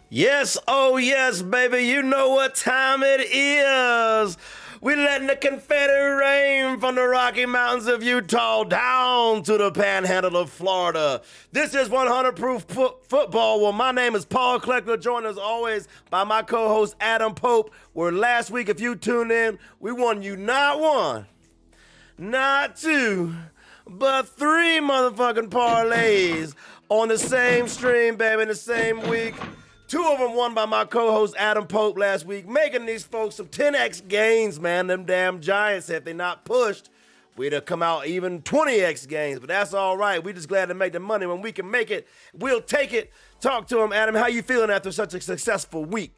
Yes, oh yes, baby, you know what time it is. We're letting the confetti rain from the Rocky Mountains of Utah down to the panhandle of Florida. This is 100 Proof Football. Well, my name is Paul Kleckler, joined as always by my co-host Adam Pope, where last week, if you tuned in, we won you not one, not two, but three motherfucking parlays on the same stream, baby, in the same week. Two of them won by my co-host Adam Pope last week, making these folks some 10x gains, man. Them damn Giants, if they not pushed, we'd have come out even 20x gains. But that's all right. We just glad to make the money. When we can make it, we'll take it. Talk to him, Adam. How you feeling after such a successful week?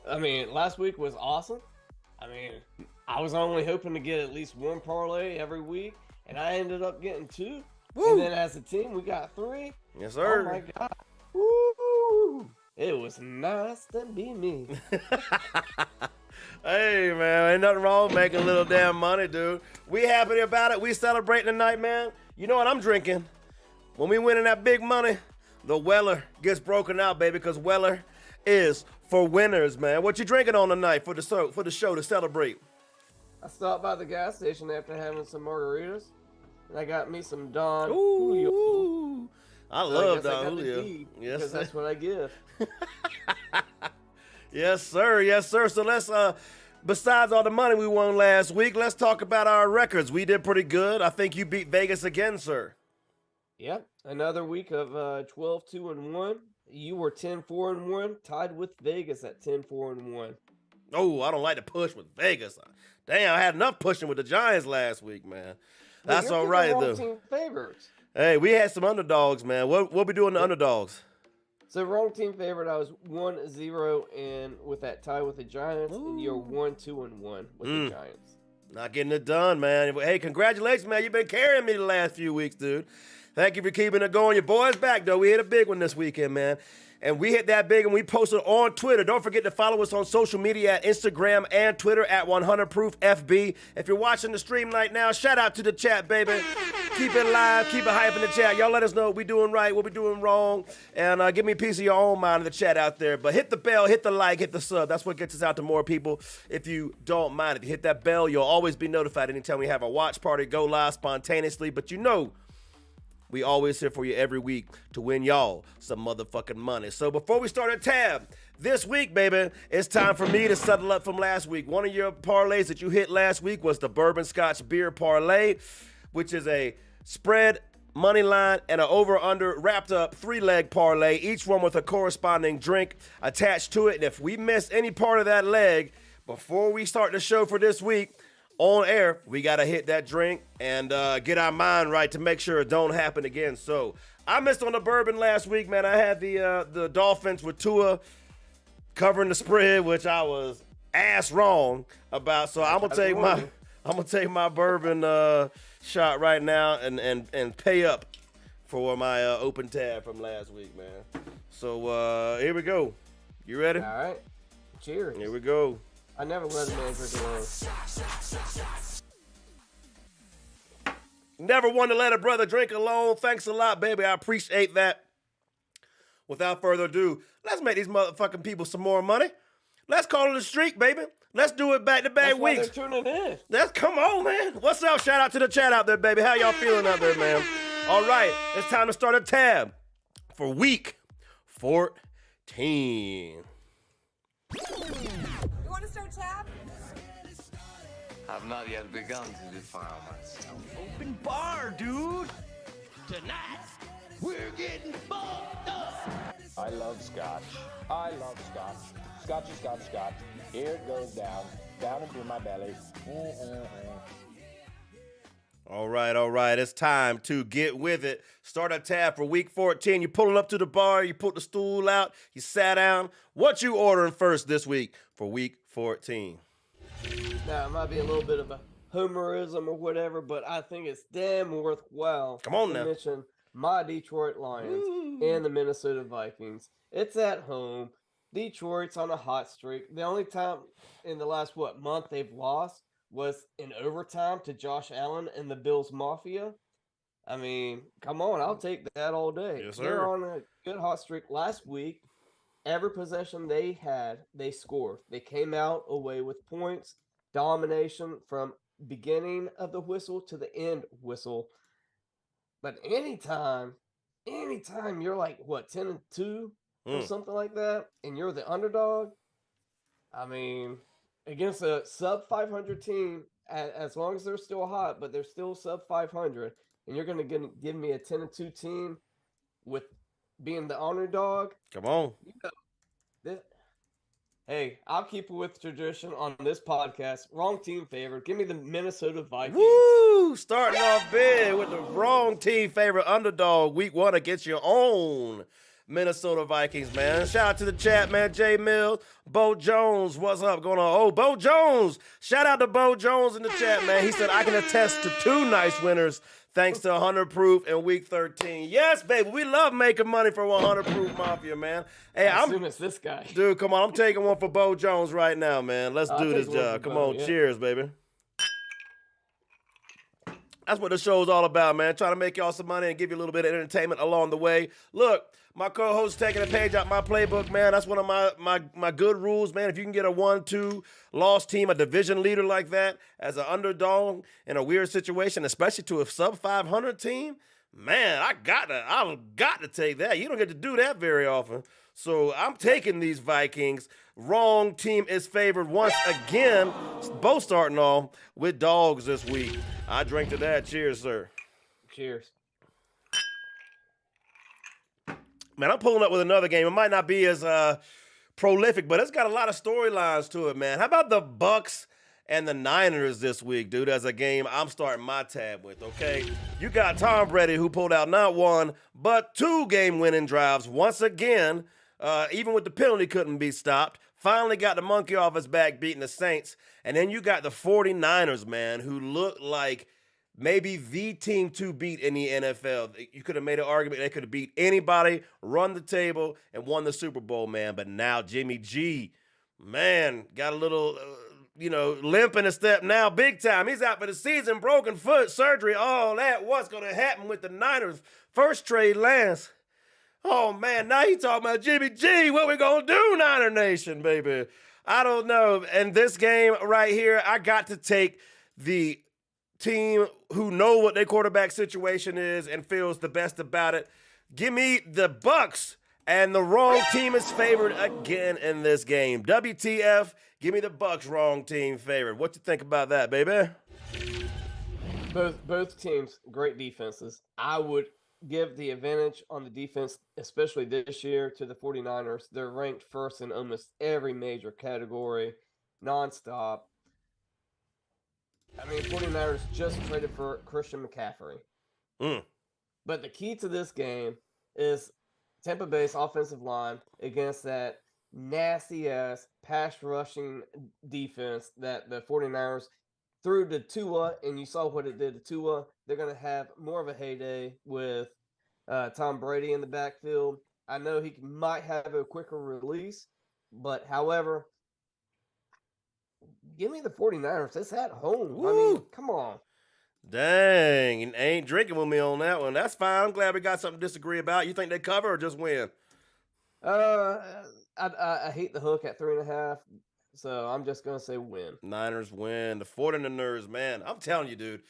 I mean, last week was awesome. I mean, I was only hoping to get at least one parlay every week, and I ended up getting two. Woo. And then as a team, we got three. Yes, sir. Oh, my God. Woo! It was nice to be me. Hey, man, ain't nothing wrong with making a little damn money, dude. We happy about it. We celebrating tonight, man. You know what I'm drinking? When we winning that big money, the Weller gets broken out, baby, because Weller is for winners, man. What you drinking on tonight for the show to celebrate? I stopped by the gas station after having some margaritas, and I got me some Don Julio. Julio. I love Don Julio. Yes, because that's what I give. Yes, sir. Yes, sir. So let's, besides all the money we won last week, let's talk about our records. We did pretty good. I think you beat Vegas again, sir. Yep. Another week of 12-2-1. You were 10-4-1, tied with Vegas at 10-4-1. Oh, I don't like to push with Vegas. Damn, I had enough pushing with the Giants last week, man. That's all right, though. Team favorites. Hey, we had some underdogs, man. What we doing the underdogs? So wrong team favorite. I was 1-0 and with that tie with the Giants, and you're 1-2-1 with the Giants. Not getting it done, man. Hey, congratulations, man. You've been carrying me the last few weeks, dude. Thank you for keeping it going. Your boy's back, though. We hit a big one this weekend, man. And we hit that big and we posted on Twitter. Don't forget to follow us on social media at Instagram and Twitter at 100ProofFB. If you're watching the stream right now, shout out to the chat, baby. Keep it live. Keep it hype in the chat. Y'all let us know what we doing right, what we doing wrong. And give me a piece of your own mind in the chat out there. But hit the bell, hit the like, hit the sub. That's what gets us out to more people if you don't mind. If you hit that bell, you'll always be notified anytime we have a watch party go live spontaneously. But you know, we always here for you every week to win y'all some motherfucking money. So before we start a tab, this week, baby, it's time for me to settle up from last week. One of your parlays that you hit last week was the Bourbon Scotch Beer Parlay, which is a spread, money line, and an over-under wrapped up 3-leg parlay, each one with a corresponding drink attached to it. And if we miss any part of that leg before we start the show for this week, on air, we got to hit that drink and get our mind right to make sure it don't happen again. So I missed on the bourbon last week, man. I had the Dolphins with Tua covering the spread, which I was ass wrong about. So I'm gonna take my bourbon shot right now and pay up for my open tab from last week, man. So here we go. You ready? All right. Cheers. Here we go. I never let a man drink alone. Never want to let a brother drink alone. Thanks a lot, baby. I appreciate that. Without further ado, let's make these motherfucking people some more money. Let's call it a streak, baby. Let's do it back-to-back weeks. That's why they're tuning in. Come on, man. What's up? Shout out to the chat out there, baby. How y'all feeling out there, man? All right, it's time to start a tab for week 14. Tab? I've not yet begun to defile myself. Open bar, dude. Tonight, we're getting fucked up. I love scotch. I love scotch. Scotchy, scotch, scotch. Here it goes down into my belly. All right. It's time to get with it. Start a tab for week 14. You pulling up to the bar. You put the stool out. You sat down. What you ordering first this week for week 14? Now, it might be a little bit of a homerism or whatever, but I think it's damn worthwhile to mention my Detroit Lions and the Minnesota Vikings. It's at home. Detroit's on a hot streak. The only time in the last, month they've lost was in overtime to Josh Allen and the Bills Mafia. I mean, come on, I'll take that all day. Yes, sir. They're on a good hot streak. Last week, every possession they had, they scored. They came out away with points, domination from beginning of the whistle to the end whistle. But anytime you're like, 10-2 or something like that, and you're the underdog, I mean, against a sub-500 team, as long as they're still hot, but they're still sub-500, and you're going to give me a 10-2 team with being the underdog. Come on. Hey, I'll keep it with tradition on this podcast. Wrong team favorite. Give me the Minnesota Vikings. Woo! Starting off big with the wrong team favorite underdog week 1 against your own Minnesota Vikings, man. Shout out to the chat, man. J Mills, Bo Jones, what's up going on? Oh, Bo Jones. Shout out to Bo Jones in the chat, man. He said, I can attest to 2 nice winners thanks to 100 Proof in week 13. Yes, baby. We love making money for 100 Proof Mafia, man. Hey, I assume it's this guy. Dude, come on. I'm taking one for Bo Jones right now, man. Let's do this job. Come on. Yeah. Cheers, baby. That's what the show's all about, man. Trying to make y'all some money and give you a little bit of entertainment along the way. Look, my co-host taking a page out my playbook, man. That's one of my good rules, man. If you can get a 1-2 loss team, a division leader like that, as an underdog in a weird situation, especially to a sub-500 team, man, I've got to take that. You don't get to do that very often. So I'm taking these Vikings. Wrong team is favored once again. Both starting off with dogs this week. I drink to that. Cheers, sir. Cheers. Man, I'm pulling up with another game. It might not be as prolific, but it's got a lot of storylines to it, man. How about the Bucks and the Niners this week, dude? As a game I'm starting my tab with, okay? You got Tom Brady, who pulled out not one, but 2 game-winning drives once again. Even with the penalty, couldn't be stopped. Finally got the monkey off his back, beating the Saints. And then you got the 49ers, man, who look like maybe the team to beat in the NFL. You could have made an argument they could have beat anybody, run the table, and won the Super Bowl, man. But now Jimmy G, man, got a little, limp in a step now, big time. He's out for the season, broken foot, surgery, all that. What's going to happen with the Niners? First trade Lance. Oh, man, now you talking about Jimmy G. What we going to do, Niner Nation, baby? I don't know. And this game right here, I got to take the team who know what their quarterback situation is and feels the best about it. Give me the Bucks, and the wrong team is favored again in this game. WTF, give me the Bucks, wrong team favored. What you think about that, baby? Both teams, great defenses. I would give the advantage on the defense, especially this year, to the 49ers. They're ranked first in almost every major category, nonstop. I mean, 49ers just traded for Christian McCaffrey. But the key to this game is Tampa Bay's offensive line against that nasty-ass pass rushing defense that the 49ers threw to Tua, and you saw what it did to Tua. They're going to have more of a heyday with Tom Brady in the backfield. I know he might have a quicker release, but however, give me the 49ers. It's at home. Woo. I mean, come on. Dang, and ain't drinking with me on that one. That's fine. I'm glad we got something to disagree about. You think they cover or just win? I hate the hook at 3.5, so I'm just gonna say win. Niners win. The 49ers, man, I'm telling you, dude,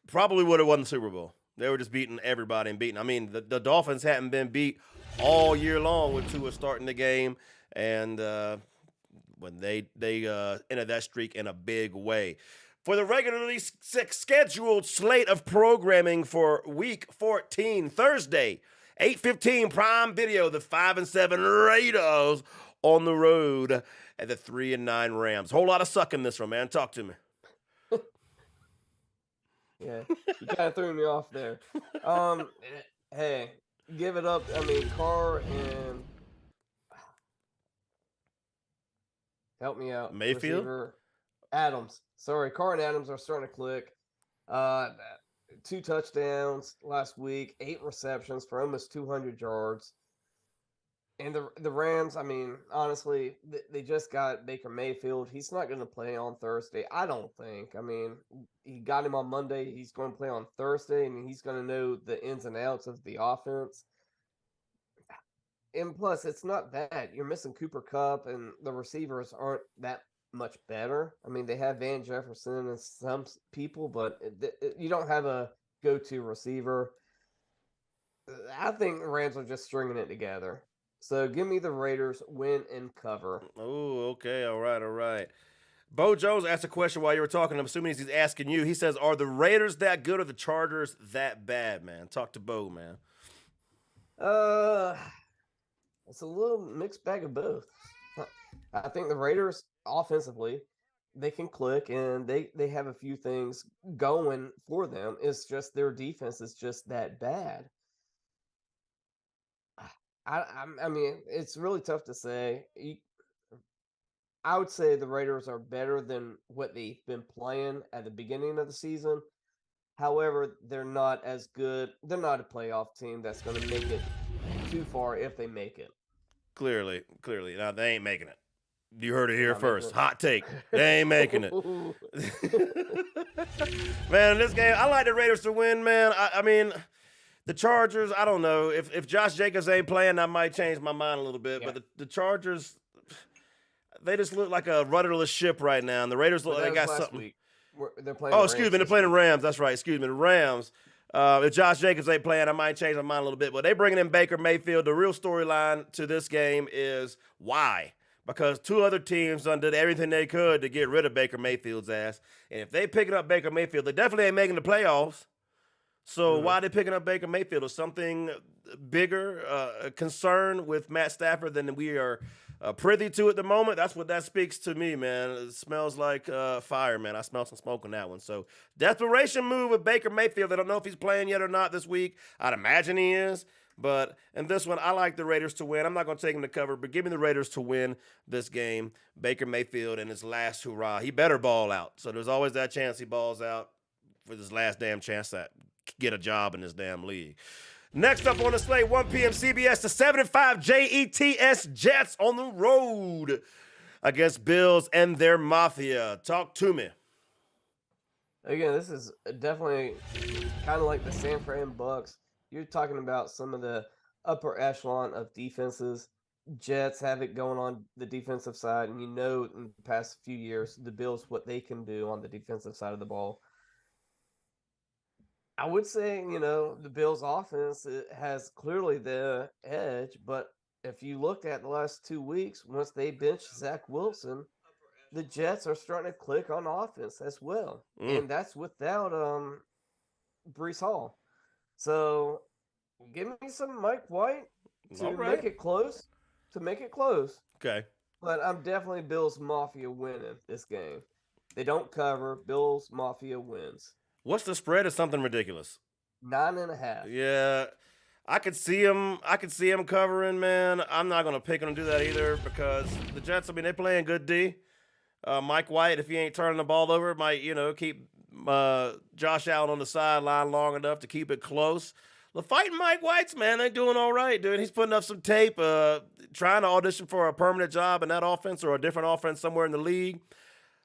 probably would have won the Super Bowl. They were just beating everybody and beating. I mean, the Dolphins hadn't been beat all year long with Tua starting the game, and when they ended that streak in a big way. For the regularly scheduled slate of programming for Week 14, Thursday, 8:15 Prime Video, the 5-7 Raiders on the road at the 3-9 Rams. Whole lot of suck in this one, man. Talk to me. Yeah, you kind of threw me off there. Hey, give it up. I mean, Carr and help me out. Mayfield? Receiver, Adams. Sorry, Carr and Adams are starting to click. 2 touchdowns last week, 8 receptions for almost 200 yards. And the Rams, I mean, honestly, they just got Baker Mayfield. He's not going to play on Thursday, I don't think. I mean, he got him on Monday. He's going to play on Thursday, and he's going to know the ins and outs of the offense. And plus, it's not that. You're missing Cooper Kupp, and the receivers aren't that much better. I mean, they have Van Jefferson and some people, but you don't have a go-to receiver. I think the Rams are just stringing it together. So give me the Raiders win and cover. Oh, okay. All right. Bo Jones asked a question while you were talking. I'm assuming he's asking you. He says, are the Raiders that good or the Chargers that bad, man? Talk to Bo, man. It's a little mixed bag of both. I think the Raiders offensively, they can click and they have a few things going for them. It's just their defense is just that bad. I mean, it's really tough to say. I would say the Raiders are better than what they've been playing at the beginning of the season. However, they're not as good. They're not a playoff team that's going to make it too far if they make it. Clearly. Now, they ain't making it. You heard it here first. Hot take. They ain't making it. Man, this game, I like the Raiders to win, man. I mean, the Chargers, I don't know. If Josh Jacobs ain't playing, I might change my mind a little bit. Yeah. But the Chargers, they just look like a rudderless ship right now. And the Raiders look like they got something. Week. They're playing they're playing the Rams. That's right. The Rams. If Josh Jacobs ain't playing, I might change my mind a little bit. But they bringing in Baker Mayfield. The real storyline to this game is why. Because 2 other teams done did everything they could to get rid of Baker Mayfield's ass. And if they picking up Baker Mayfield, they definitely ain't making the playoffs. So why are they picking up Baker Mayfield? Is something bigger, a concern with Matt Stafford than we are privy to at the moment? That's what that speaks to me, man. It smells like fire, man. I smell some smoke on that one. So desperation move with Baker Mayfield. I don't know if he's playing yet or not this week. I'd imagine he is. But in this one, I like the Raiders to win. I'm not going to take them to cover, but give me the Raiders to win this game. Baker Mayfield in his last hurrah. He better ball out. So there's always that chance he balls out for this last damn chance to get a job in this damn league. Next up on the slate, 1 p.m. CBS, the 75 Jets Jets on the road against Bills and their Mafia. Talk to me. Again, this is definitely kind of like the San Fran Bucks. You're talking about some of the upper echelon of defenses. Jets have it going on the defensive side, and in the past few years, the Bills, what they can do on the defensive side of the ball. I would say, the Bills' offense has clearly the edge, but if you look at the last 2 weeks, once they benched Zach Wilson, the Jets are starting to click on offense as well, and that's without Breece Hall. So, give me some Mike White to make it close. Okay. But I'm definitely Bills Mafia winning this game. They don't cover. Bills Mafia wins. What's the spread? Is something ridiculous? 9.5. Yeah. I could see him covering, man. I'm not going to pick him to do that either because the Jets, they're playing good D. Mike White, if he ain't turning the ball over, might, keep Josh Allen on the sideline long enough to keep it close. The fighting Mike White's, man, they're doing all right, dude. He's putting up some tape, trying to audition for a permanent job in that offense or a different offense somewhere in the league.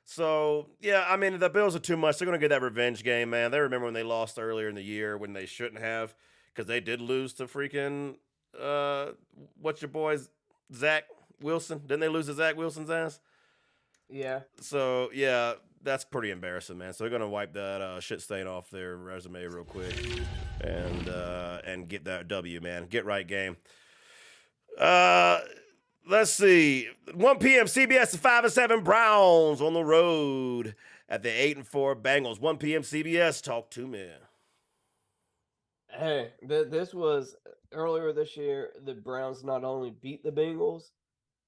So, yeah, the Bills are too much. They're going to get that revenge game, man. They remember when they lost earlier in the year when they shouldn't have because they did lose to freaking, what's your boys, Zach Wilson? Didn't they lose to Zach Wilson's ass? Yeah. So, yeah, that's pretty embarrassing, man. So they're going to wipe that shit stain off their resume real quick and get that W, man. Get right game. Let's see. 1 p.m. CBS, the 5-7 Browns on the road at the 8-4 Bengals. 1 p.m. CBS, talk to me. Hey, this was earlier this year. The Browns not only beat the Bengals,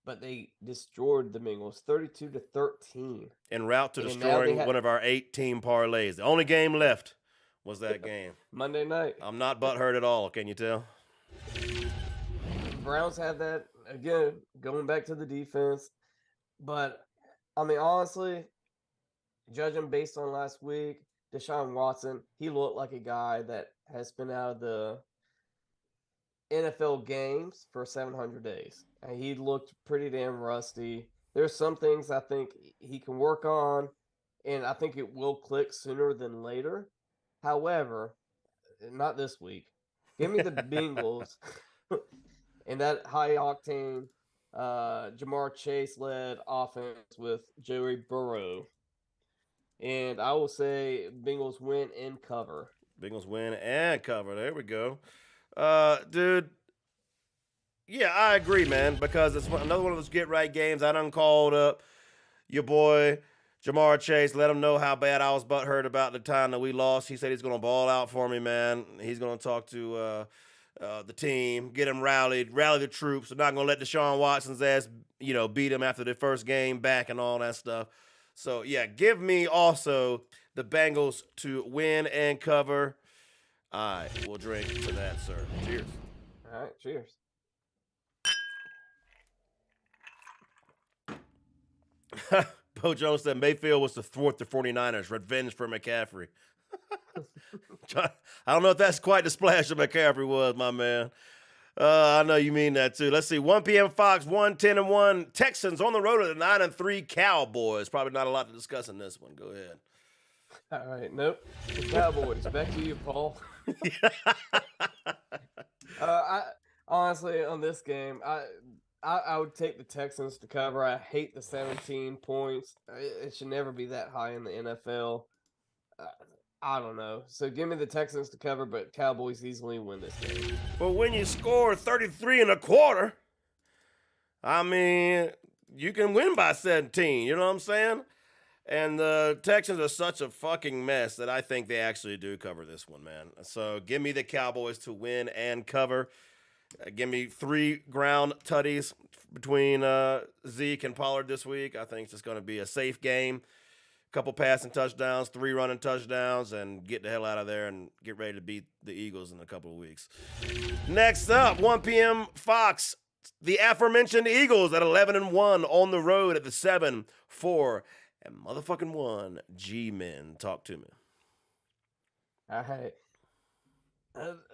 but they destroyed the Bengals 32-13. En route to destroying one of our 8-team parlays. The only game left was that game. Monday night. I'm not butthurt at all, can you tell? Browns had that, again, going back to the defense. But, honestly, judging based on last week, Deshaun Watson, he looked like a guy that has been out of the NFL games for 700 days. And he looked pretty damn rusty. There's some things I think he can work on, and I think it will click sooner than later. However, not this week. Give me the Bengals and that high-octane Jamar Chase-led offense with Joey Burrow. And I will say Bengals win and cover. Bengals win and cover. There we go. Dude, yeah, I agree, man, because it's another one of those get-right games. I done called up your boy Jamar Chase, let him know how bad I was butthurt about the time that we lost. He said he's going to ball out for me, man. He's going to talk to the team, get him rally the troops. They're not going to let Deshaun Watson's ass, beat him after their first game back and all that stuff. So, yeah, give me also the Bengals to win and cover. I will drink to that, sir. Cheers. All right, cheers. Bo Jones said Mayfield was to thwart the 49ers. Revenge for McCaffrey. I don't know if that's quite the splash that McCaffrey was, my man. I know you mean that too. Let's see. 1 p.m. Fox, 10-1. Texans on the road at the 9-3 Cowboys. Probably not a lot to discuss in this one. Go ahead. All right. Nope. The Cowboys. Back to you, Paul. I honestly, on this game, I would take the Texans to cover. I hate the 17 points. It should never be that high in the NFL. I don't know. So give me the Texans to cover, but Cowboys easily win this game. But when you score 33 and a quarter, you can win by 17. You know what I'm saying? And the Texans are such a fucking mess that I think they actually do cover this one, man. So give me the Cowboys to win and cover. Give me 3 ground tutties between Zeke and Pollard this week. I think it's just going to be a safe game. Couple passing touchdowns, 3 running touchdowns, and get the hell out of there and get ready to beat the Eagles in a couple of weeks. Next up, 1 p.m. Fox, the aforementioned Eagles at 11-1 on the road at the 7-4 and motherfucking 1 G-Men. Talk to me. All right.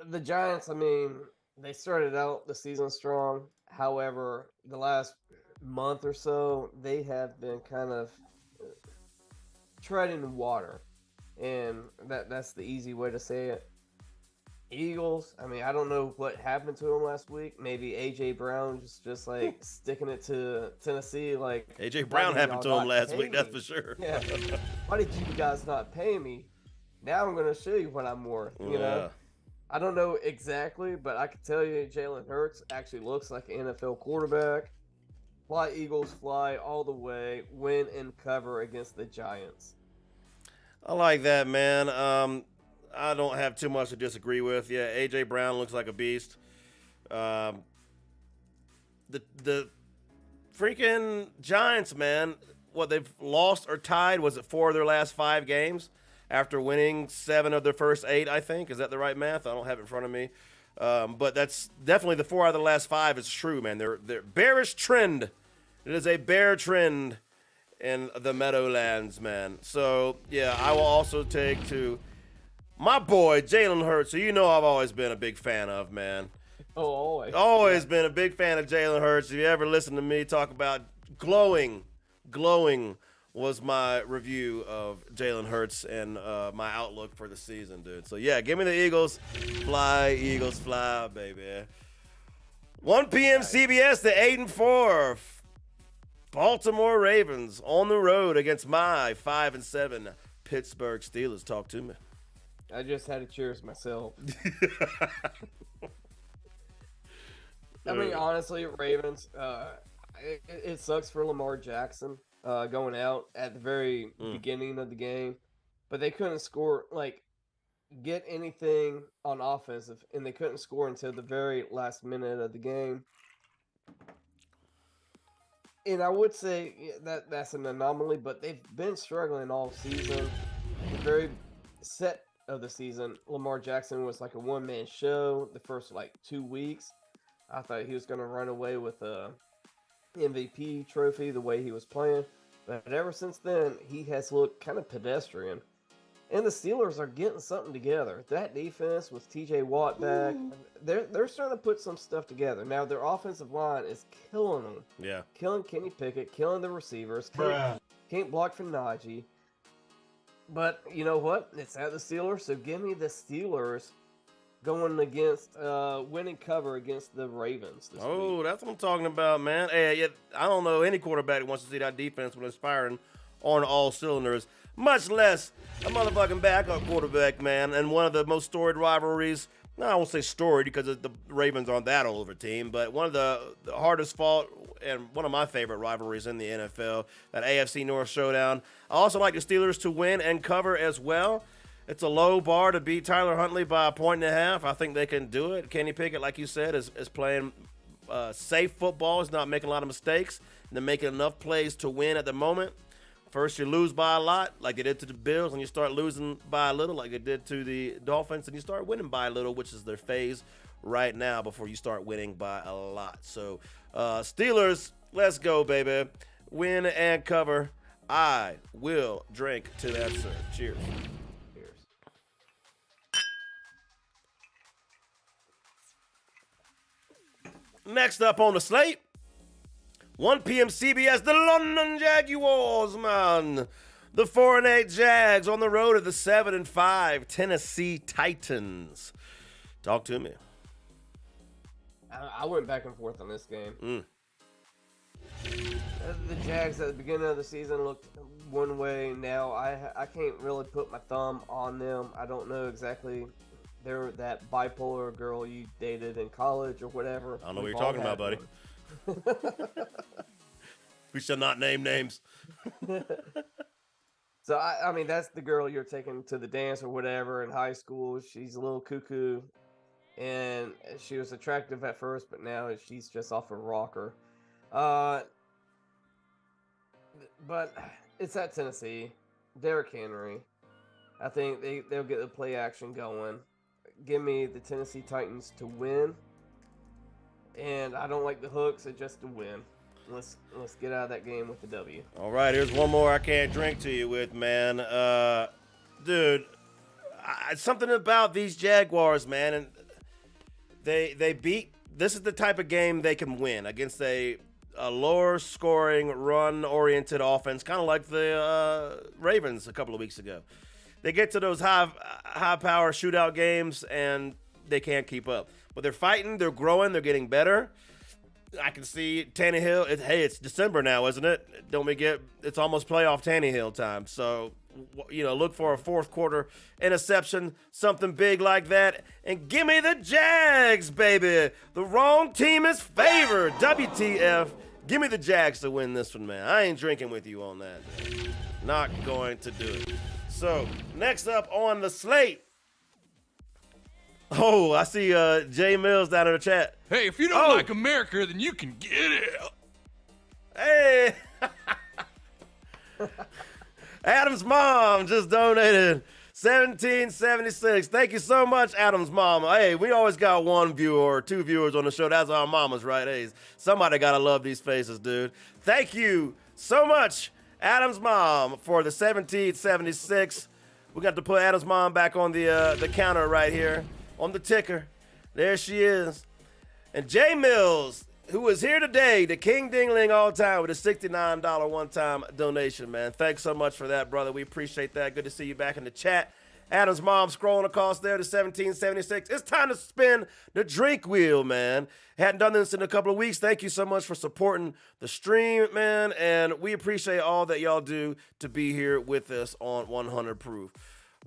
The Giants, I mean, they started out the season strong. However, the last month or so, they have been kind of treading water. And that's the easy way to say it. Eagles, I mean, I don't know what happened to him last week. Maybe A.J. Brown just like sticking it to Tennessee. Like A.J. Brown happened to him last week, that's for sure. Yeah. Why did you guys not pay me? Now I'm going to show you what I'm worth, you know? I don't know exactly, but I can tell you Jalen Hurts actually looks like an NFL quarterback. Fly Eagles, fly all the way, win and cover against the Giants. I like that, man. I don't have too much to disagree with. Yeah, A.J. Brown looks like a beast. The freaking Giants, man, what, they've lost or tied, was it 4 of their last 5 games after winning 7 of their first 8, I think. Is that the right math? I don't have it in front of me. But that's definitely the 4 out of the last 5 is true, man. They're bearish trend. It is a bear trend in the Meadowlands, man. So, yeah, I will also take to my boy, Jalen Hurts, who you know I've always been a big fan of, man. Oh, always. Always been a big fan of Jalen Hurts. If you ever listen to me talk about glowing was my review of Jalen Hurts and my outlook for the season, dude. So, yeah, give me the Eagles. Eagles fly, baby. 1 p.m. CBS, the 8-4 Baltimore Ravens on the road against my 5-7 Pittsburgh Steelers. Talk to me. I just had to cheers myself. I mean, honestly, Ravens, it sucks for Lamar Jackson going out at the very beginning of the game, but they couldn't score, get anything on offensive, and they couldn't score until the very last minute of the game. And I would say that's an anomaly, but they've been struggling all season. The very set of the season, Lamar Jackson was like a one-man show the first 2 weeks. I thought he was going to run away with a MVP trophy the way he was playing, but ever since then he has looked kind of pedestrian. And the Steelers are getting something together. That defense with T.J. Watt back, they're starting to put some stuff together. Now their offensive line is killing them. Yeah, killing Kenny Pickett, killing the receivers. Can't block for Najee. But you know what? It's at the Steelers, so give me the Steelers going against winning cover against the Ravens this week. That's what I'm talking about, man. Hey, I don't know any quarterback that wants to see that defense when it's firing on all cylinders, much less a motherfucking backup quarterback, man. And one of the most storied rivalries, no, I won't say storied because the Ravens aren't that old of a team, but one of the hardest fought and one of my favorite rivalries in the NFL, that AFC North showdown. I also like the Steelers to win and cover as well. It's a low bar to beat Tyler Huntley by 1.5. I think they can do it. Kenny Pickett, like you said, is playing safe football. He's not making a lot of mistakes. And they're making enough plays to win at the moment. First, you lose by a lot, like they did to the Bills, and you start losing by a little, like they did to the Dolphins, and you start winning by a little, which is their phase right now before you start winning by a lot. So, Steelers, let's go, baby. Win and cover. I will drink to that, sir. Cheers. Next up on the slate, 1 p.m. CBS, the London Jaguars, man. The 4-8 Jags on the road at the 7-5 Tennessee Titans. Talk to me. I went back and forth on this game. The Jags at the beginning of the season looked one way. Now I can't really put my thumb on them. I don't know exactly. They're that bipolar girl you dated in college or whatever. I don't know what you're talking about, buddy. We shall not name names. So I mean, that's the girl you're taking to the dance or whatever in high school. She's a little cuckoo, and she was attractive at first, but now she's just off a rocker. Uh, but it's at Tennessee. Derrick Henry. I think they'll get the play action going. Give me the Tennessee Titans to win. And I don't like the hooks, it's just to win. Let's get out of that game with the W. All right, here's one more I can't drink to you with, man. Dude, something about these Jaguars, man, and they beat. This is the type of game they can win against a lower scoring, run oriented offense, kind of like the Ravens a couple of weeks ago. They get to those high power shootout games and they can't keep up. But they're fighting, they're growing, they're getting better. I can see Tannehill. It's December now, isn't it? Don't forget, it's almost playoff Tannehill time. So, look for a fourth quarter interception, something big like that. And give me the Jags, baby. The wrong team is favored. WTF. Give me the Jags to win this one, man. I ain't drinking with you on that. Not going to do it. So, next up on the slate. Oh, I see Jay Mills down in the chat. Hey, if you don't like America, then you can get it. Hey! Adam's mom just donated $17.76. Thank you so much, Adam's mom. Hey, we always got one viewer or two viewers on the show. That's our mamas, right? Hey, somebody got to love these faces, dude. Thank you so much, Adam's mom, for the $17.76. We got to put Adam's mom back on the counter right here. On the ticker. There she is. And Jay Mills, who is here today, the King Dingling all time with a $69 one-time donation, man. Thanks so much for that, brother. We appreciate that. Good to see you back in the chat. Adam's mom scrolling across there to $17.76. It's time to spin the drink wheel, man. Hadn't done this in a couple of weeks. Thank you so much for supporting the stream, man. And we appreciate all that y'all do to be here with us on 100 Proof.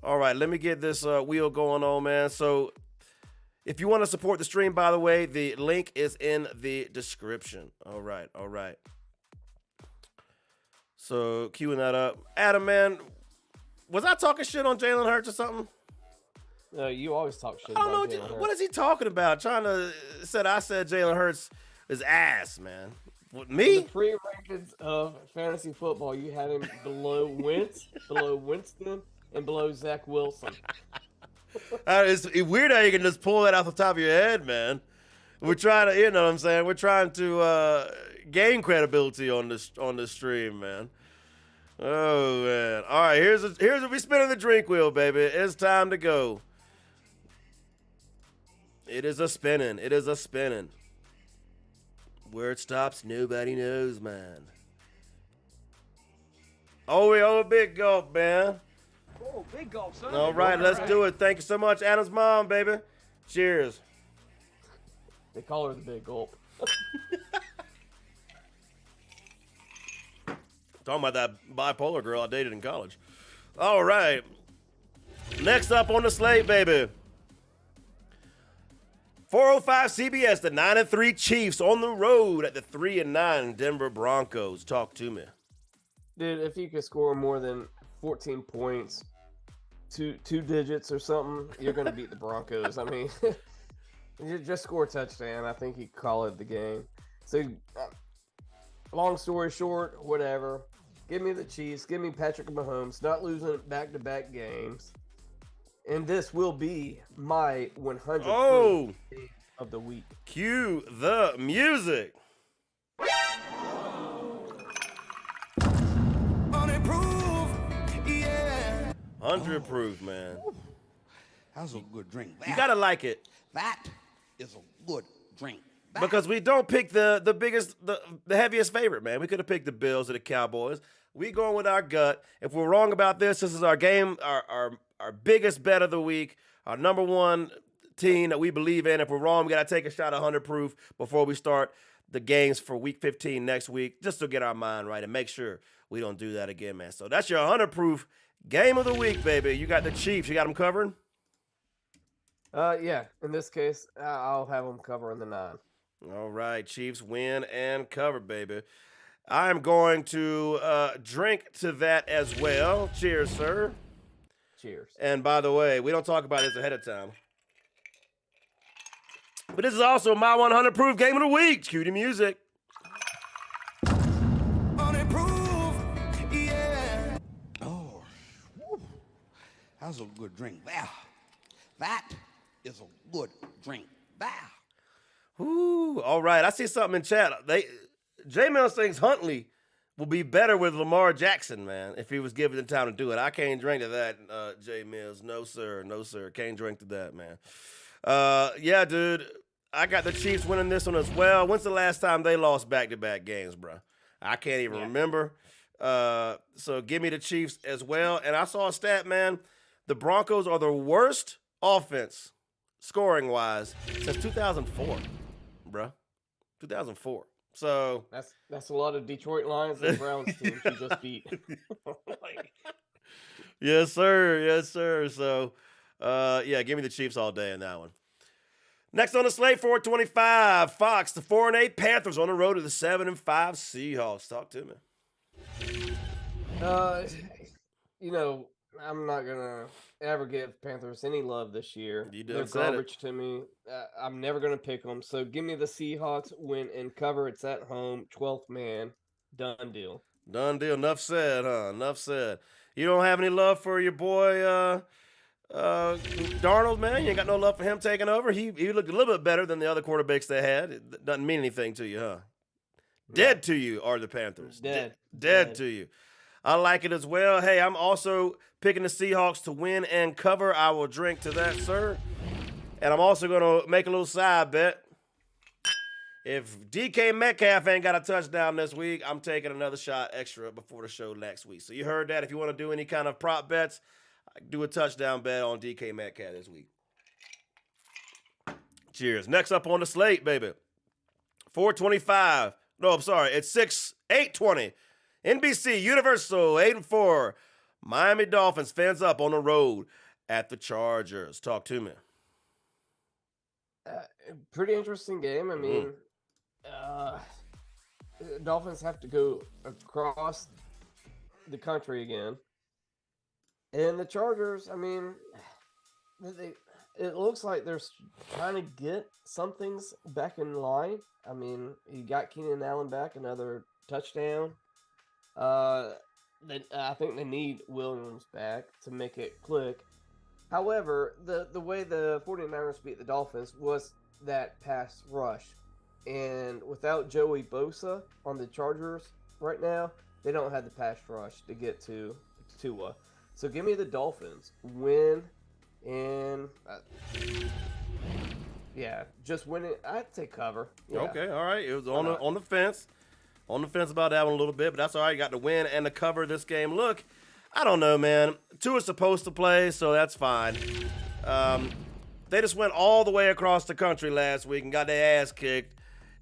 All right, let me get this wheel going on, man. So if you want to support the stream, by the way, the link is in the description. All right. So queuing that up. Adam, man, was I talking shit on Jalen Hurts or something? No, you always talk shit. I don't know. What is he talking about? I said Jalen Hurts is ass, man. What, me? The pre-rankings of fantasy football, you had him below Wentz, below Winston, and below Zach Wilson. It's weird how you can just pull that off the top of your head, man. We're trying to, you know what I'm saying? We're trying to gain credibility on this stream, man. Oh man! All right, here's we spinning the drink wheel, baby. It's time to go. It is a spinning. Where it stops, nobody knows, man. Oh, big gulp, man. Oh, big gulp, son. All right, let's do it. Thank you so much, Adam's mom, baby. Cheers. They call her the big gulp. Talking about that bipolar girl I dated in college. All right. Next up on the slate, baby. 405 CBS, the 9-3 Chiefs on the road at the 3-9 Denver Broncos. Talk to me. Dude, if you could score more than 14 points, two digits or something, you're going to beat the Broncos. I mean, you just score a touchdown. I think you call it the game. So, long story short, whatever. Give me the Chiefs. Give me Patrick Mahomes. Not losing back-to-back games. And this will be my 100th of the week. Cue the music. 100 proof, yeah. 100 proof, man. That's a good drink. You gotta like it. That is a good drink. Because we don't pick the biggest, the heaviest favorite, man. We could have picked the Bills or the Cowboys. We going with our gut. If we're wrong about this is our game, our biggest bet of the week, our number one team that we believe in. If we're wrong, we got to take a shot at 100 proof before we start the games for week 15 next week, just to get our mind right and make sure we don't do that again, man. So that's your 100 proof game of the week, baby. You got the Chiefs. You got them covered? Yeah. In this case, I'll have them covering the 9. All right. Chiefs win and cover, baby. I'm going to drink to that as well. Cheers, sir. Cheers. And by the way, we don't talk about this ahead of time. But this is also my 100 proof game of the week. Cue the music. Unapproved, yeah. Oh, whew. That's a good drink. There. That is a good drink. There. Ooh, all right. I see something in chat. J Mills thinks Huntley will be better with Lamar Jackson, man, if he was given the time to do it. I can't drink to that, J Mills. No, sir. No, sir. Can't drink to that, man. Yeah, dude. I got the Chiefs winning this one as well. When's the last time they lost back-to-back games, bro? I can't even remember. So give me the Chiefs as well. And I saw a stat, man. The Broncos are the worst offense, scoring-wise, since 2004, bro. 2004. So That's a lot of Detroit Lions and Browns teams you just beat. yes, sir. Yes, sir. So, yeah, give me the Chiefs all day in that one. Next on the slate, 425, Fox, the 4-8 Panthers on the road to the 7-5 Seahawks. Talk to me. You know, I'm not gonna ever give Panthers any love this year. You done They're said it. garbage to me. I'm never gonna pick them. So give me the Seahawks win and cover. It's at home, 12th man, done deal. Done deal. Enough said, huh? Enough said. You don't have any love for your boy Darnold, man? You ain't got no love for him taking over? He looked a little bit better than the other quarterbacks they had. It doesn't mean anything to you, huh? Dead to you are the Panthers. Dead to you. I like it as well. Hey, I'm also picking the Seahawks to win and cover. I will drink to that, sir. And I'm also going to make a little side bet. If DK Metcalf ain't got a touchdown this week, I'm taking another shot extra before the show next week. So you heard that. If you want to do any kind of prop bets, I can do a touchdown bet on DK Metcalf this week. Cheers. Next up on the slate, baby. 425. No, I'm sorry. It's 820. NBC, Universal, 8-4. Miami Dolphins fans up on the road at the Chargers. Talk to me. Pretty interesting game. I mean, Dolphins have to go across the country again. And the Chargers, I mean, it looks like they're trying to get some things back in line. I mean, you got Keenan Allen back, another touchdown. I think they need Williams back to make it click. However, the way the 49ers beat the Dolphins was that pass rush. And without Joey Bosa on the Chargers right now, they don't have the pass rush to get to Tua. So give me the Dolphins. Win and just win it. I'd say cover. Yeah. Okay, all right. It was on the fence. On the fence about that one a little bit, but that's all right. You got to win and to cover this game. Look, I don't know, man. Tua's supposed to play, so that's fine. They just went all the way across the country last week and got their ass kicked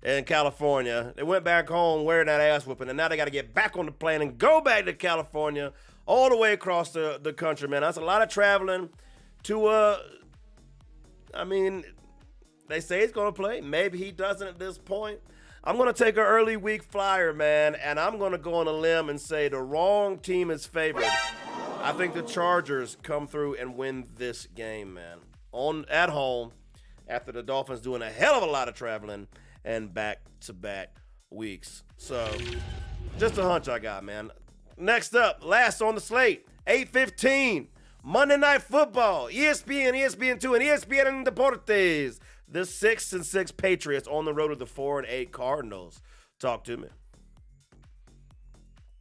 in California. They went back home wearing that ass whooping, and now they got to get back on the plane and go back to California all the way across the country, man. That's a lot of traveling. Tua, I mean, they say he's going to play. Maybe he doesn't at this point. I'm going to take an early week flyer, man, and I'm going to go on a limb and say the wrong team is favored. I think the Chargers come through and win this game, man. At home, after the Dolphins doing a hell of a lot of traveling and back-to-back weeks. So, just a hunch I got, man. Next up, last on the slate, 8:15, Monday Night Football, ESPN, ESPN2, and ESPN Deportes. The 6-6 Patriots on the road to the 4-8 Cardinals. Talk to me.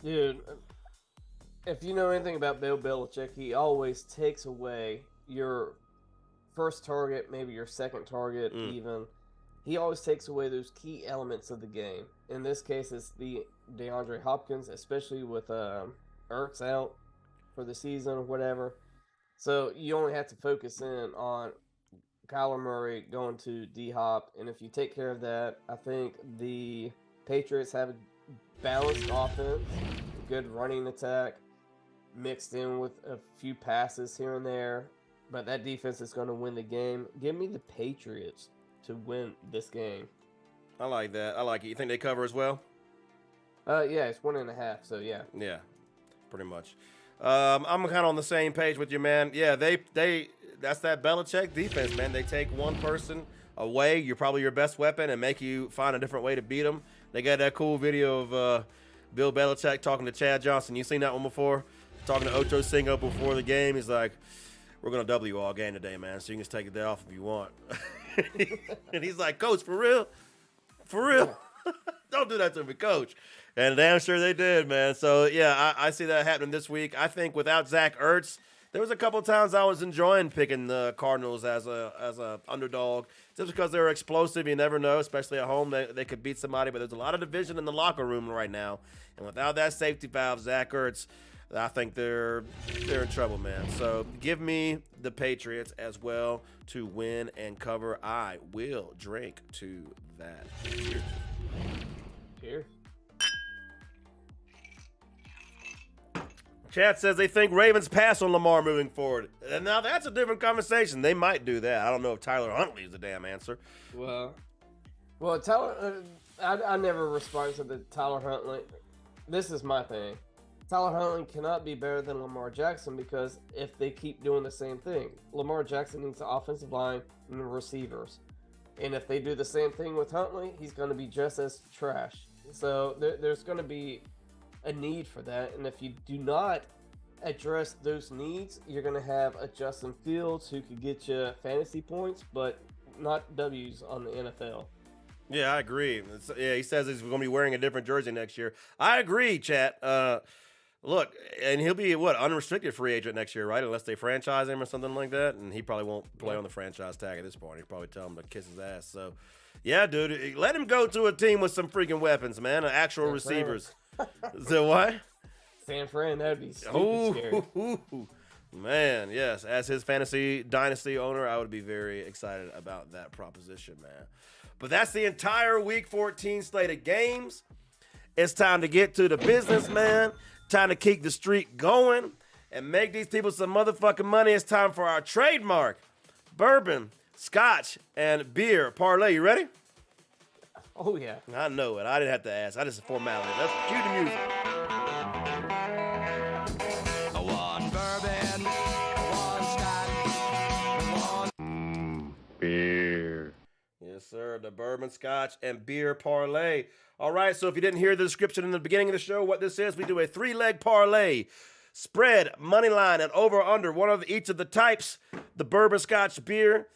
Dude, if you know anything about Bill Belichick, he always takes away your first target, maybe your second target even. He always takes away those key elements of the game. In this case, it's the DeAndre Hopkins, especially with Ertz out for the season or whatever. So you only have to focus in on Kyler Murray going to D-Hop, and if you take care of that, I think the Patriots have a balanced offense, a good running attack, mixed in with a few passes here and there, but that defense is going to win the game. Give me the Patriots to win this game. I like that. I like it. You think they cover as well? Yeah, it's 1.5. So yeah. Yeah, pretty much. I'm kind of on the same page with you, man. Yeah, that's that Belichick defense, man. They take one person away, you're probably your best weapon, and make you find a different way to beat them. They got that cool video of Bill Belichick talking to Chad Johnson. You seen that one before? Talking to Ocho Cinco before the game. He's like, we're going to double you all game today, man, so you can just take the day off if you want. And he's like, Coach, for real? For real? Don't do that to me, Coach. And damn sure they did, man. So, yeah, I see that happening this week. I think without Zach Ertz, there was a couple of times I was enjoying picking the Cardinals as a underdog just because they're explosive. You never know, especially at home. They could beat somebody, but there's a lot of division in the locker room right now. And without that safety valve, Zach Ertz, I think they're in trouble, man. So give me the Patriots as well to win and cover. I will drink to that. Cheers. Cheers. Chat says they think Ravens pass on Lamar moving forward. And now that's a different conversation. They might do that. I don't know if Tyler Huntley is the damn answer. Well, Tyler, I never respond to the Tyler Huntley. This is my thing. Tyler Huntley cannot be better than Lamar Jackson because if they keep doing the same thing, Lamar Jackson needs the offensive line and the receivers. And if they do the same thing with Huntley, he's going to be just as trash. So there's going to be a need for that. And if you do not address those needs, you're going to have a Justin Fields who could get you fantasy points, but not W's on the NFL. Yeah, I agree. He says he's going to be wearing a different jersey next year. I agree, chat. Look, and he'll be, unrestricted free agent next year, right? Unless they franchise him or something like that. And he probably won't play on the franchise tag at this point. He'll probably tell him to kiss his ass. So, yeah, dude, let him go to a team with some freaking weapons, man. Actual receivers. So what? San Fran, that would be stupid scary. Man, yes. As his fantasy dynasty owner, I would be very excited about that proposition, man. But that's the entire Week 14 slate of games. It's time to get to the business, man. Time to keep the streak going and make these people some motherfucking money. It's time for our trademark bourbon, scotch, and beer parlay. You ready? Oh, yeah. I know it. I didn't have to ask. I just a formality. Let's cue the music. I want bourbon, I want scotch, I want Beer. Yes, sir. The bourbon, scotch, and beer parlay. All right, so if you didn't hear the description in the beginning of the show, what this is, we do a 3-leg parlay. Spread, money line, and over or under one of each of the types. The bourbon, scotch, beer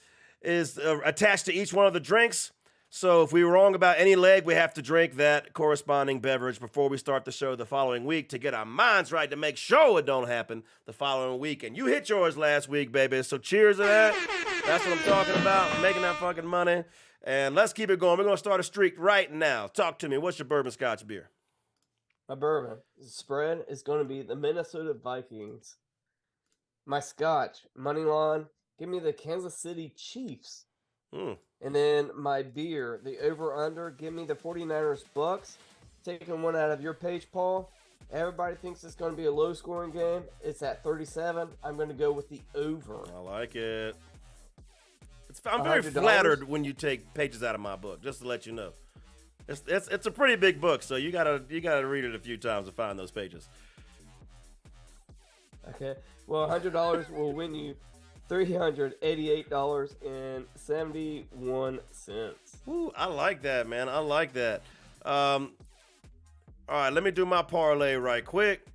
is attached to each one of the drinks. So if we were wrong about any leg, we have to drink that corresponding beverage before we start the show the following week to get our minds right to make sure it don't happen the following week. And you hit yours last week, baby. So cheers to that. That's what I'm talking about, making that fucking money. And let's keep it going. We're going to start a streak right now. Talk to me. What's your bourbon, scotch, beer? My bourbon spread is going to be the Minnesota Vikings. My scotch, money line, give me the Kansas City Chiefs. And then my beer, the over-under, give me the 49ers Bucks. Taking one out of your page, Paul. Everybody thinks it's going to be a low-scoring game. It's at 37. I'm going to go with the over. I like it. I'm very flattered when you take pages out of my book, just to let you know. It's a pretty big book, so you gotta read it a few times to find those pages. Okay. Well, $100 will win you $388.71. Ooh, I like that, man. I like that. All right, let me do my parlay right quick.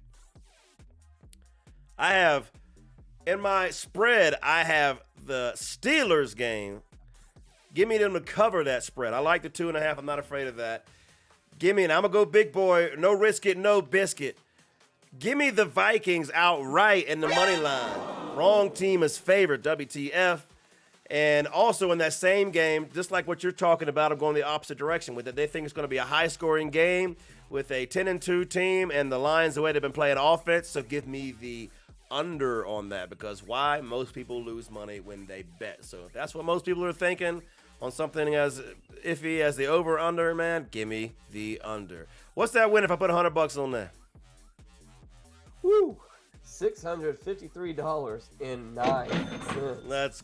In my spread, I have the Steelers game. Give me them to cover that spread. I like the 2.5. I'm not afraid of that. And I'm going to go big boy. No risk it, no biscuit. Give me the Vikings outright in the money line. Wrong team is favored, WTF. And also in that same game, just like what you're talking about, I'm going the opposite direction with it. They think it's going to be a high-scoring game with a 10-2 team and the Lions the way they've been playing offense. So give me the under on that, because why? Most people lose money when they bet. So if that's what most people are thinking on something as iffy as the over-under, man, give me the under. What's that win if I put $100 on that? Woo! $653.09. Let's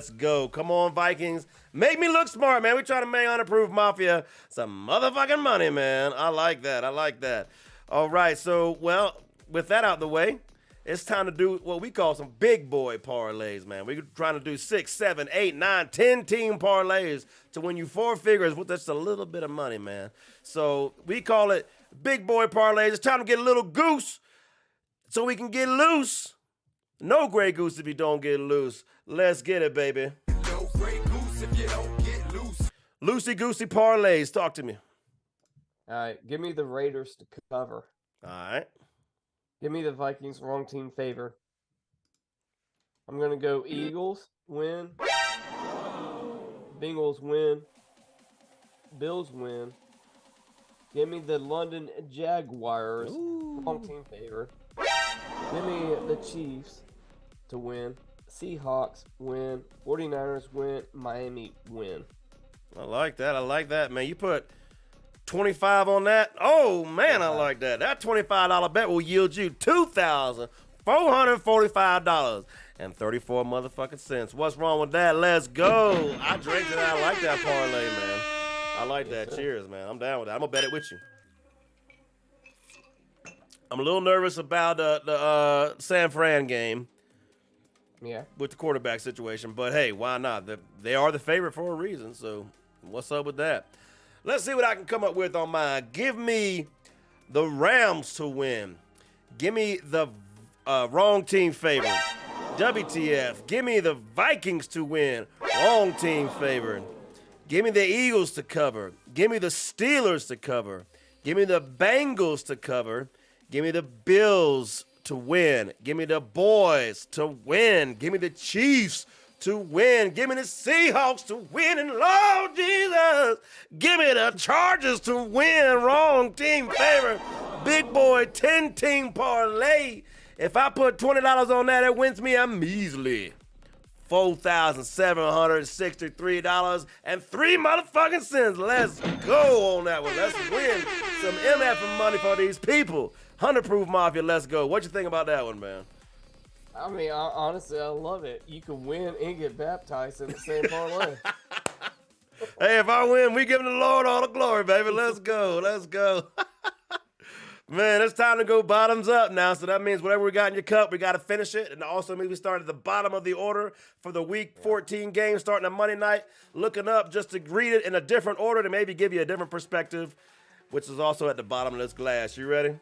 go. Come on, Vikings. Make me look smart, man. We trying to make Unapproved Mafia some motherfucking money, man. I like that. All right, so, well, with that out the way, it's time to do what we call some big boy parlays, man. We're trying to do 6, 7, 8, 9, 10 team parlays to win you 4 figures with just a little bit of money, man. So we call it big boy parlays. It's time to get a little goose so we can get loose. No gray goose if you don't get loose. Let's get it, baby. No gray goose if you don't get loose. Loosey goosey parlays. Talk to me. All right, give me the Raiders to cover. All right. Give me the Vikings wrong team favor. I'm going to go Eagles, win. Bengals, win. Bills, win. Give me the London Jaguars, wrong team favor. Give me the Chiefs to win. Seahawks, win. 49ers, win. Miami, win. I like that, man. You put 25 on that. Oh, man, I like that. That $25 bet will yield you $2,445 and 34 motherfucking cents. What's wrong with that? Let's go. I drank it. I like that parlay, man. I like that. Cheers, man. I'm down with that. I'm going to bet it with you. I'm a little nervous about the San Fran game. Yeah. With the quarterback situation. But, hey, why not? They are the favorite for a reason, so what's up with that? Let's see what I can come up with on mine. Give me the Rams to win. Give me the wrong team favorite. WTF. Give me the Vikings to win. Wrong team favorite. Give me the Eagles to cover. Give me the Steelers to cover. Give me the Bengals to cover. Give me the Bills to win. Give me the Boys to win. Give me the Chiefs to win. Give me the Seahawks to win. And Lord Jesus, give me the Chargers to win. Wrong team favorite. Big boy 10-team parlay. If I put $20 on that, it wins me a measly $4,763 and 3 motherfucking cents. Let's go on that one. Let's win some MF money for these people. 100-proof Mafia, let's go. What you think about that one, man? I mean, honestly, I love it. You can win and get baptized in the same parlay. Hey, if I win, we giving the Lord all the glory, baby. Let's go. Let's go. Man, it's time to go bottoms up now. So that means whatever we got in your cup, we got to finish it. And also means we start at the bottom of the order for the Week 14 game starting on Monday night. Looking up just to read it in a different order to maybe give you a different perspective, which is also at the bottom of this glass. You ready?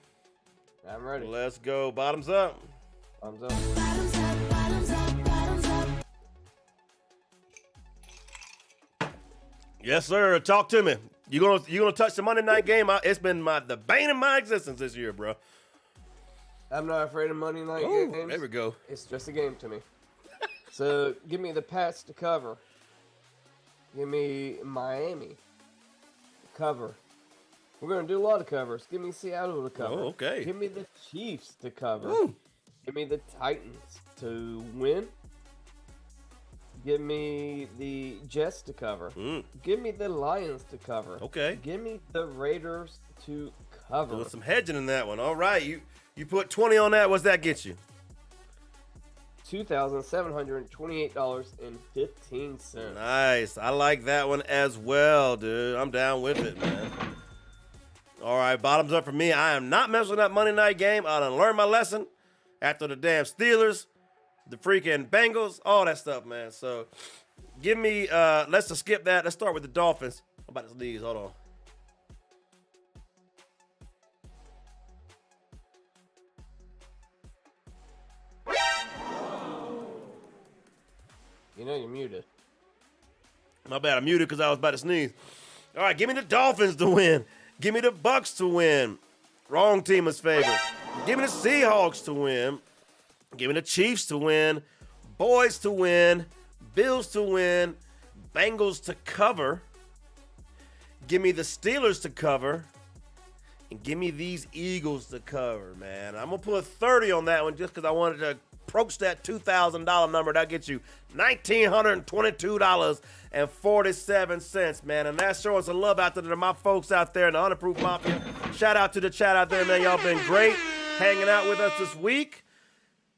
I'm ready. Let's go. Bottoms up. Thumbs up. Bottoms up, bottoms up, bottoms up. Yes, sir. Talk to me. You gonna touch the Monday night game? It's been the bane of my existence this year, bro. I'm not afraid of Monday night Ooh, games. there we go. It's just a game to me. So give me the Pats to cover. Give me Miami cover. We're gonna do a lot of covers. Give me Seattle to cover. Oh, okay. Give me the Chiefs to cover. Ooh. Give me the Titans to win. Give me the Jets to cover. Give me the Lions to cover. Okay. Give me the Raiders to cover. Doing some hedging in that one. All right. You put 20 on that. What's that get you? $2,728.15. Nice. I like that one as well, dude. I'm down with it, man. All right. Bottoms up for me. I am not messing with that Monday night game. I done learned my lesson after the damn Steelers, the freaking Bengals, all that stuff, man. So give me, let's just skip that. Let's start with the Dolphins. I'm about to sneeze. Hold on. You know you're muted. My bad. I muted because I was about to sneeze. All right. Give me the Dolphins to win. Give me the Bucks to win. Wrong team is favored. Give me the Seahawks to win. Give me the Chiefs to win. Boys to win. Bills to win. Bengals to cover. Give me the Steelers to cover. And give me these Eagles to cover, man. I'm going to put 30 on that one just because I wanted to approach that $2,000 number. That gets you $1,922.47, man. And that's showing some love out there to my folks out there in the Unapproved Mafia. Shout out to the chat out there, man. Y'all been great hanging out with us this week.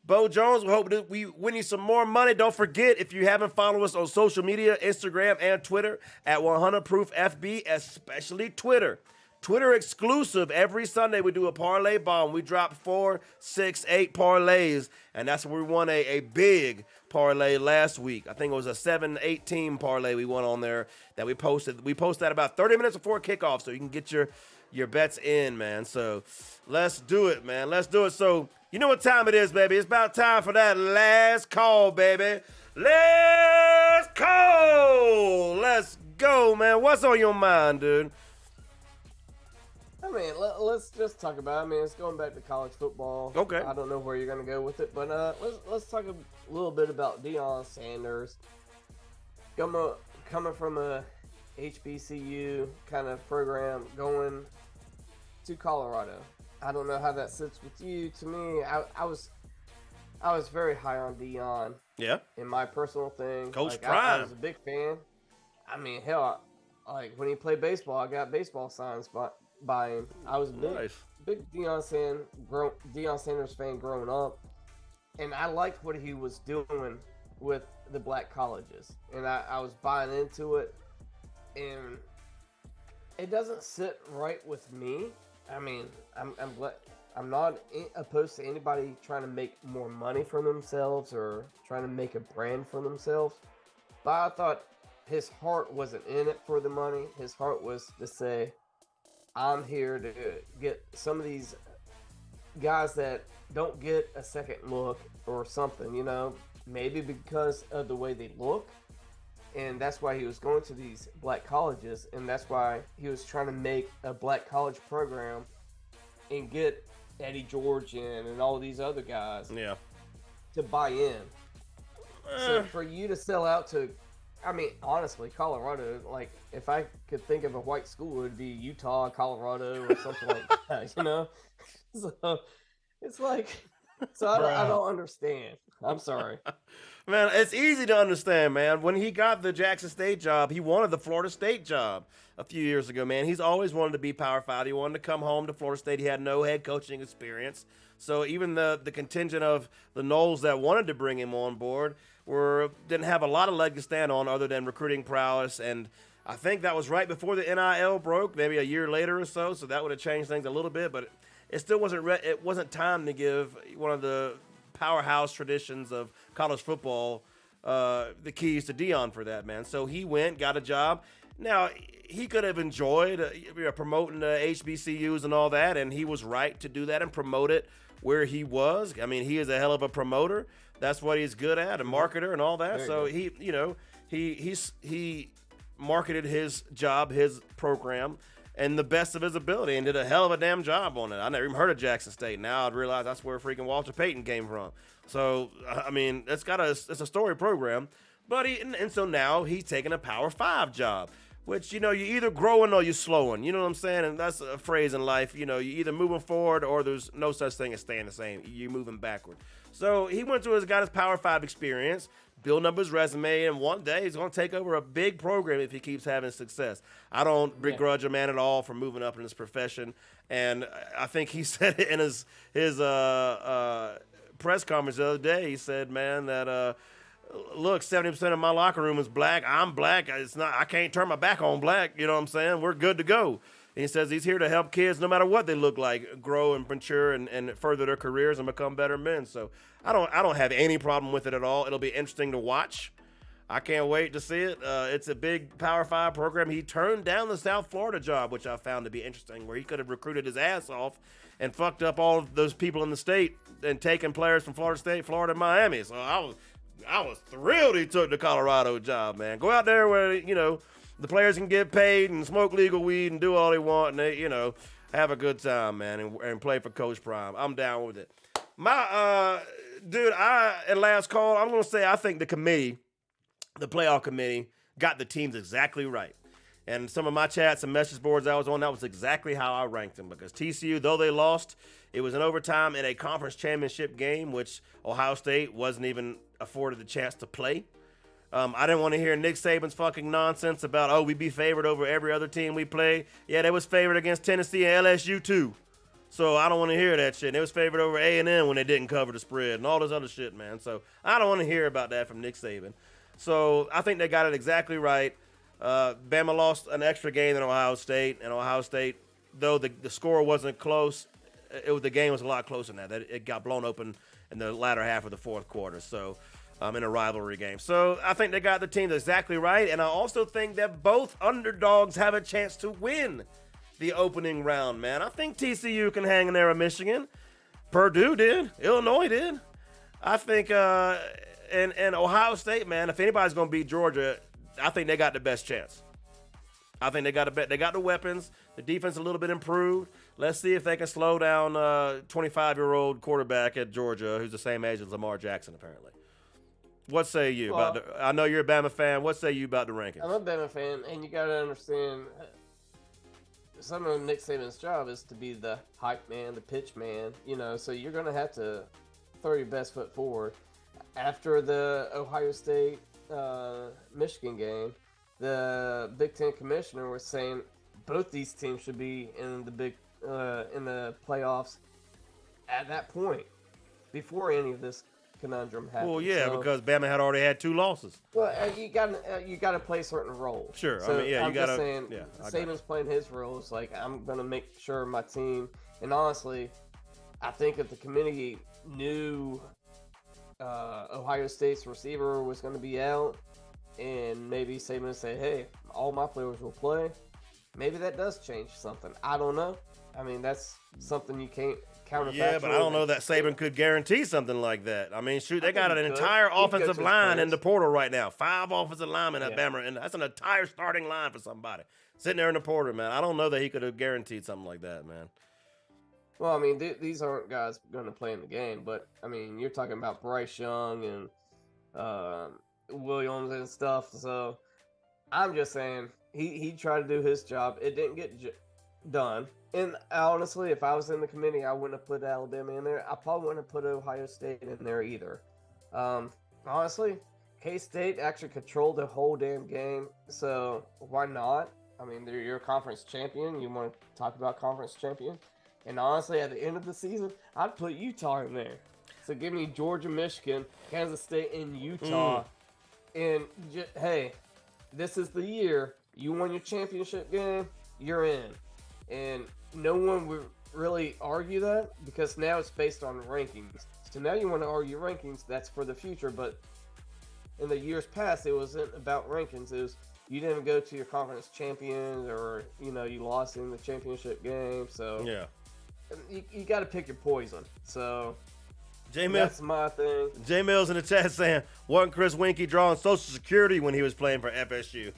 Bo Jones, we hope that we win you some more money. Don't forget, if you haven't followed us on social media, Instagram and Twitter at 100 Proof FB, especially Twitter. Twitter exclusive. Every Sunday we do a parlay bomb. We drop 4, 6, 8 parlays, and that's where we won a big parlay last week. I think it was a 7-8 parlay we won on there that we posted. We posted that about 30 minutes before kickoff, so you can get your bets in, man. So let's do it, man. Let's do it. So you know what time it is, baby. It's about time for that last call, baby. Let's call. Let's go, man. What's on your mind, dude? I mean, let's just talk about it. I mean, it's going back to college football. Okay. I don't know where you're going to go with it, but let's talk a little bit about Deion Sanders. Coming from a HBCU kind of program, going to Colorado. I don't know how that sits with you. To me, I was very high on Deion. Yeah. In my personal thing. Coach I Prime. was a big fan. I mean, hell, like when he played baseball, I got baseball signs by him. I was a big Deion Sanders fan growing up, and I liked what he was doing with the black colleges, and I was buying into it, and it doesn't sit right with me. I mean, I'm not opposed to anybody trying to make more money for themselves or trying to make a brand for themselves, but I thought his heart wasn't in it for the money. His heart was to say, I'm here to get some of these guys that don't get a second look or something, you know, maybe because of the way they look. And that's why he was going to these black colleges. And that's why he was trying to make a black college program and get Eddie George in and all these other guys to buy in. So for you to sell out to, I mean, honestly, Colorado, like, if I could think of a white school, it would be Utah, Colorado, or something like that, you know? So, it's like, I don't understand. I'm sorry. Man, it's easy to understand, man. When he got the Jackson State job, he wanted the Florida State job a few years ago, man. He's always wanted to be Power 5. He wanted to come home to Florida State. He had no head coaching experience. So even the contingent of the Noles that wanted to bring him on board didn't have a lot of leg to stand on other than recruiting prowess. And I think that was right before the NIL broke, maybe a year later or so. So that would have changed things a little bit, but it still wasn't time to give one of the powerhouse traditions of college football the keys to Deion for that, man. So he went, got a job. Now, he could have enjoyed promoting the HBCUs and all that, and he was right to do that and promote it where he was. I mean, he is a hell of a promoter. That's what he's good at, a marketer and all that. So he marketed his job, his program, and the best of his ability, and did a hell of a damn job on it. I never even heard of Jackson State. Now I'd realize that's where freaking Walter Payton came from. So I mean, it's a story program, but so now he's taking a Power 5 job, which, you know, you're either growing or you're slowing. You know what I'm saying? And that's a phrase in life. You know, you're either moving forward or there's no such thing as staying the same. You're moving backward. So he got his Power 5 experience, building up his resume, and one day he's going to take over a big program if he keeps having success. I don't begrudge a man at all for moving up in his profession, and I think he said it in his press conference the other day. He said, man, that look, 70% of my locker room is black. I'm black. I can't turn my back on black. You know what I'm saying? We're good to go. And he says he's here to help kids, no matter what they look like, grow and mature and further their careers and become better men. So I don't have any problem with it at all. It'll be interesting to watch. I can't wait to see it. It's a big Power 5 program. He turned down the South Florida job, which I found to be interesting, where he could have recruited his ass off and fucked up all of those people in the state and taken players from Florida State, Florida, and Miami. So I was thrilled he took the Colorado job, man. Go out there where, you know, the players can get paid and smoke legal weed and do all they want and they, you know, have a good time, man, and play for Coach Prime. I'm down with it. Dude, at last call, I'm going to say I think the playoff committee, got the teams exactly right. And some of my chats and message boards I was on, that was exactly how I ranked them, because TCU, though they lost, it was in overtime in a conference championship game, which Ohio State wasn't even afforded the chance to play. I didn't want to hear Nick Saban's fucking nonsense about, we'd be favored over every other team we play. Yeah, they was favored against Tennessee and LSU too. So I don't want to hear that shit. They was favored over A&M when they didn't cover the spread and all this other shit, man. So I don't want to hear about that from Nick Saban. So I think they got it exactly right. Bama lost an extra game than Ohio State, and Ohio State, though the score wasn't close, the game was a lot closer than that. It got blown open in the latter half of the fourth quarter. So in a rivalry game. So I think they got the teams exactly right, and I also think that both underdogs have a chance to win the opening round, man. I think TCU can hang in there with Michigan. Purdue did. Illinois did. I think, and Ohio State, man, if anybody's going to beat Georgia, I think they got the best chance. I think they got the weapons. The defense a little bit improved. Let's see if they can slow down 25-year-old quarterback at Georgia who's the same age as Lamar Jackson, apparently. What say you about the – I know you're a Bama fan. What say you about the rankings? I'm a Bama fan, and you got to understand – some of Nick Saban's job is to be the hype man, the pitch man, so you're going to have to throw your best foot forward. After the Ohio State Michigan game, the Big Ten commissioner was saying both these teams should be in the playoffs at that point before any of this conundrum happened. Well, yeah, so, because Bama had already had 2 losses. Well, you got to play certain roles. Sure, So I mean, yeah, I'm you got to. just saying, Yeah, Saban's playing his roles. Like, I'm gonna make sure my team. And honestly, I think if the committee knew Ohio State's receiver was going to be out, and maybe Saban say, "Hey, all my players will play," maybe that does change something. I don't know. I mean, that's something you can't. Yeah, but I don't know that Saban could guarantee something like that. I mean, shoot, they got an entire offensive line in the portal right now. 5 offensive linemen at Bama, and that's an entire starting line for somebody sitting there in the portal, man. I don't know that he could have guaranteed something like that, man. Well, I mean, these aren't guys going to play in the game, but I mean, you're talking about Bryce Young and Williams and stuff. So I'm just saying he tried to do his job. It didn't get done. And honestly, if I was in the committee, I wouldn't have put Alabama in there. I probably wouldn't have put Ohio State in there either. Honestly, K-State actually controlled the whole damn game, so why not? I mean, you're a conference champion. You want to talk about conference champion? And honestly, at the end of the season, I'd put Utah in there. So give me Georgia, Michigan, Kansas State, and Utah. And hey, this is the year. You won your championship game, you're in. And no one would really argue that because now it's based on rankings. So now you want to argue rankings, that's for the future. But in the years past, it wasn't about rankings. It was you didn't go to your conference champions or, you lost in the championship game. So yeah, you got to pick your poison. So that's my thing. J Mills in the chat saying, wasn't Chris Winkie drawing Social Security when he was playing for FSU?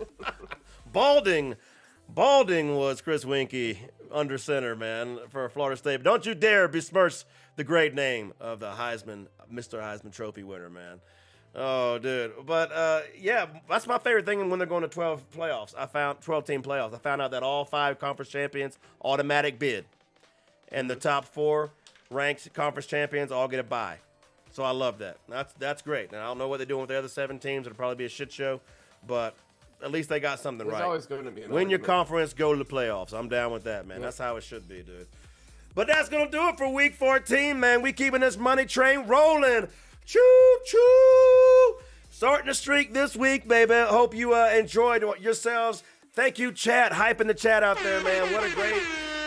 Balding was Chris Winkie under center, man, for Florida State. Don't you dare besmirch the great name of the Heisman, Mr. Heisman Trophy winner, man. Oh, dude. But, yeah, that's my favorite thing when they're going to 12 playoffs. 12-team playoffs. I found out that all 5 conference champions automatic bid. And the top 4 ranked conference champions all get a bye. So I love that. That's great. Now, I don't know what they're doing with the other 7 teams. It'll probably be a shit show. But at least they got something right. There's always going to be an Win your argument. conference, go to the playoffs. I'm down with that, man. That's how it should be, dude. But that's going to do it for Week 14, man. We keeping this money train rolling. Choo-choo! Starting the streak this week, baby. Hope you enjoyed yourselves. Thank you, chat. Hyping the chat out there, man. What a great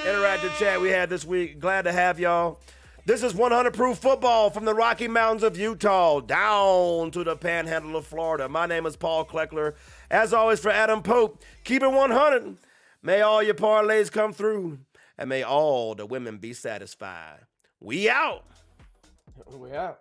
interactive chat we had this week. Glad to have y'all. This is 100 Proof Football from the Rocky Mountains of Utah down to the Panhandle of Florida. My name is Paul Kleckler. As always, for Adam Pope, keep it 100. May all your parlays come through, and may all the women be satisfied. We out. We out.